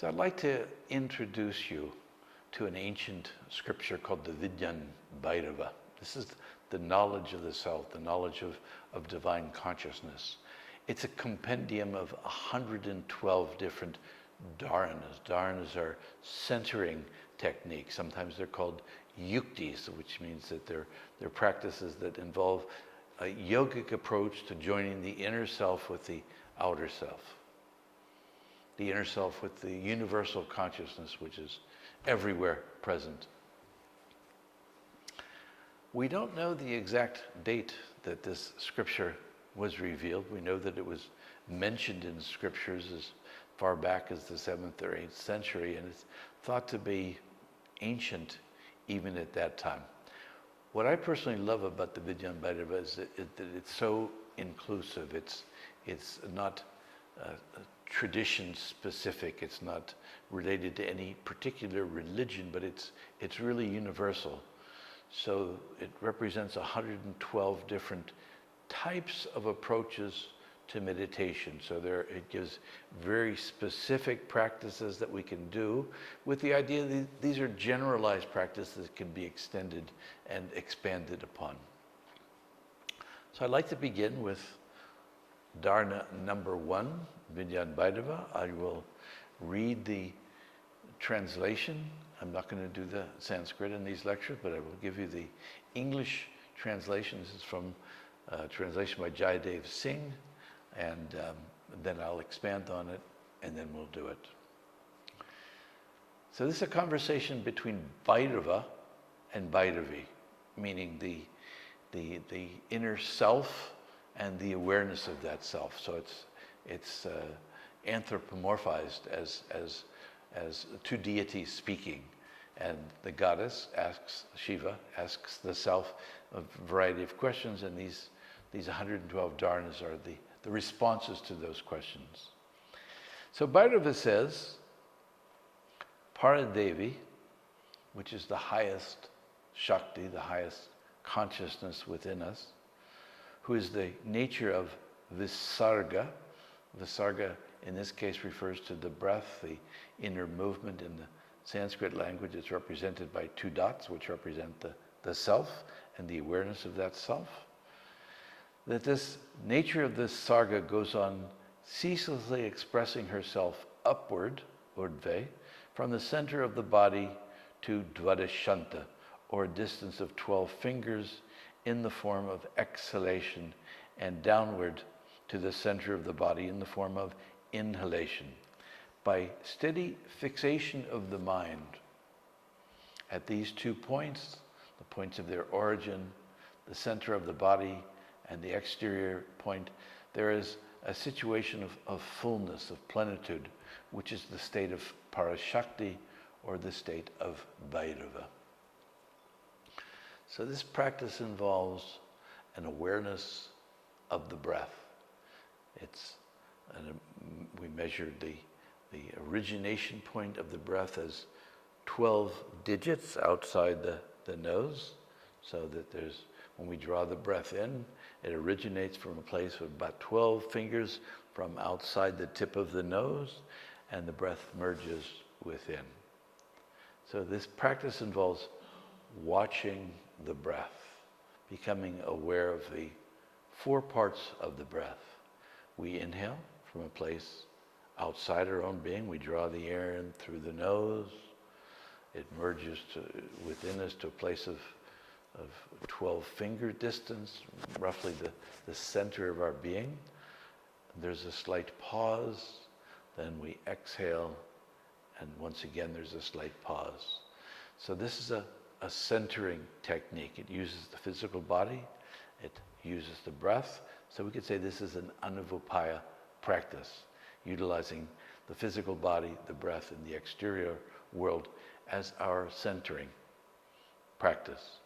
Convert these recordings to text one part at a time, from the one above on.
So I'd like to introduce you to an ancient scripture called the Vidyan Bhairava. This is the knowledge of the self, the knowledge of divine consciousness. It's a compendium of 112 different dharanas. Dharanas are centering techniques. Sometimes they're called yuktis, which means that they're practices that involve a yogic approach to joining the inner self with the outer self. The inner self with the universal consciousness, which is everywhere present. We don't know the exact date that this scripture was revealed. We know that it was mentioned in scriptures as far back as the 7th or 8th century, and it's thought to be ancient even at that time. What I personally love about the Vidyan Bhairava is that it's so inclusive. It's not tradition specific. It's not related to any particular religion, but it's really universal. So it represents 112 different types of approaches to meditation. So it gives very specific practices that we can do with the idea that these are generalized practices that can be extended and expanded upon. So I'd like to begin with dharana number 1, Vidyan Bhairava. I will read the translation. I'm not going to do the Sanskrit in these lectures, but I will give you the English translation. This is from a translation by Jayadev Singh, and then I'll expand on it, and then we'll do it. So this is a conversation between Bhairava and Bhairavi, meaning the inner self and the awareness of that self. So it's anthropomorphized as two deities speaking, and the goddess Shiva asks the self a variety of questions, and these 112 dharanas are the responses to those questions. So Bhairava says, Paradevi, which is the highest Shakti, the highest consciousness within us, who is the nature of Visarga. Visarga in this case refers to the breath, the inner movement. In the Sanskrit language, it's represented by 2 dots, which represent the self and the awareness of that self. That this nature of this sarga goes on ceaselessly expressing herself upward, urdhve, from the center of the body to dvadashanta, or a distance of 12 fingers, in the form of exhalation, and downward to the center of the body in the form of inhalation. By steady fixation of the mind at these 2 points, the points of their origin, the center of the body and the exterior point, there is a situation of fullness, of plenitude, which is the state of Parashakti, or the state of Bhairava. So this practice involves an awareness of the breath. We measured the origination point of the breath as 12 digits outside the nose, so that when we draw the breath in, it originates from a place with about 12 fingers from outside the tip of the nose, and the breath merges within. So this practice involves watching the breath, becoming aware of the 4 parts of the breath. We inhale from a place outside our own being. We draw the air in through the nose. It merges within us to a place of 12 finger distance, roughly the center of our being. There's a slight pause, then we exhale, and once again there's a slight pause. So this is a centering technique. It uses the physical body, it uses the breath. So we could say this is an anuvapaya practice, utilizing the physical body, the breath, and the exterior world as our centering practice.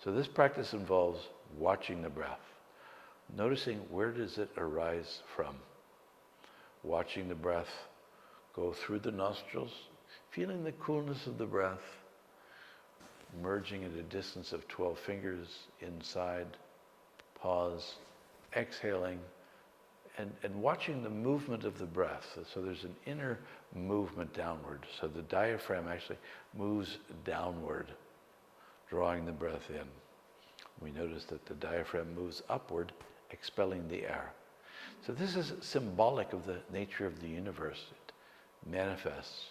So this practice involves watching the breath, noticing where does it arise from, watching the breath go through the nostrils, feeling the coolness of the breath, merging at a distance of 12 fingers inside, pause, exhaling, and watching the movement of the breath. So there's an inner movement downward. So the diaphragm actually moves downward, drawing the breath in. We notice that the diaphragm moves upward, expelling the air. So this is symbolic of the nature of the universe. It manifests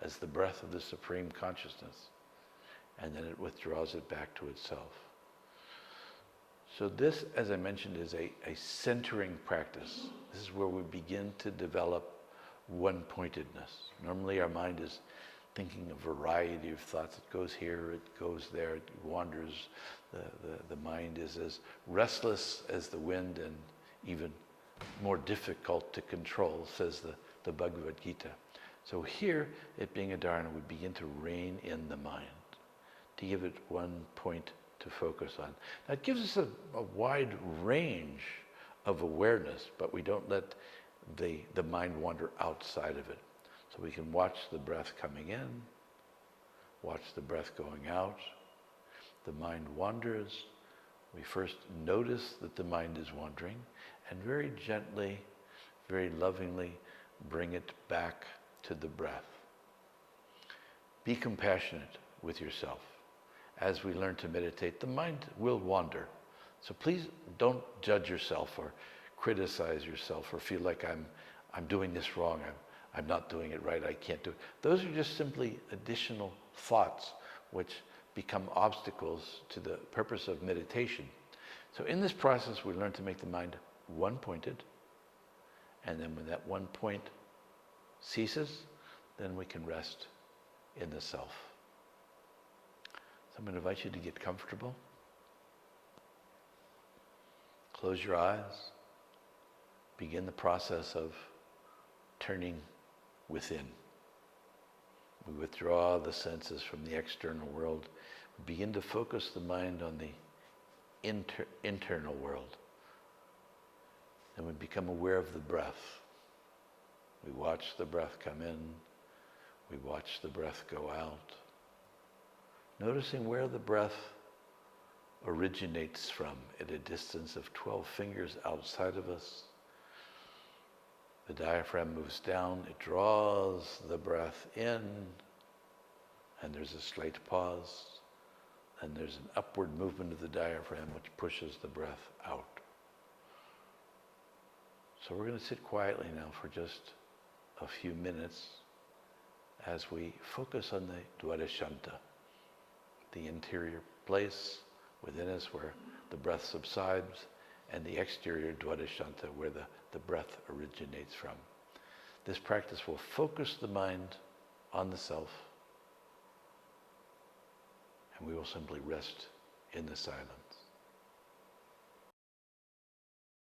as the breath of the Supreme Consciousness, and then it withdraws it back to itself. So this, as I mentioned, is a centering practice. This is where we begin to develop one-pointedness. Normally our mind is thinking a variety of thoughts. It goes here, it goes there, it wanders. The mind is as restless as the wind and even more difficult to control, says the Bhagavad Gita. So here, it being a dharana, we begin to rein in the mind, to give it one point to focus on. Now it gives us a wide range of awareness, but we don't let the mind wander outside of it. So we can watch the breath coming in, watch the breath going out. The mind wanders. We first notice that the mind is wandering, and very gently, very lovingly bring it back to the breath. Be compassionate with yourself. As we learn to meditate, the mind will wander. So please don't judge yourself or criticize yourself or feel like I'm doing this wrong, I'm not doing it right, I can't do it. Those are just simply additional thoughts which become obstacles to the purpose of meditation. So in this process, we learn to make the mind one-pointed, and then when that one point ceases, then we can rest in the self. So I'm going to invite you to get comfortable. Close your eyes. Begin the process of turning within. We withdraw the senses from the external world. We begin to focus the mind on the internal world. And we become aware of the breath. We watch the breath come in. We watch the breath go out. Noticing where the breath originates from at a distance of 12 fingers outside of us. The diaphragm moves down, it draws the breath in, and there's a slight pause, and there's an upward movement of the diaphragm which pushes the breath out. So we're going to sit quietly now for just a few minutes as we focus on the Dwadashanta, the interior place within us where the breath subsides, and the exterior Dwadashanta where the breath originates from. This practice will focus the mind on the self, and we will simply rest in the silence.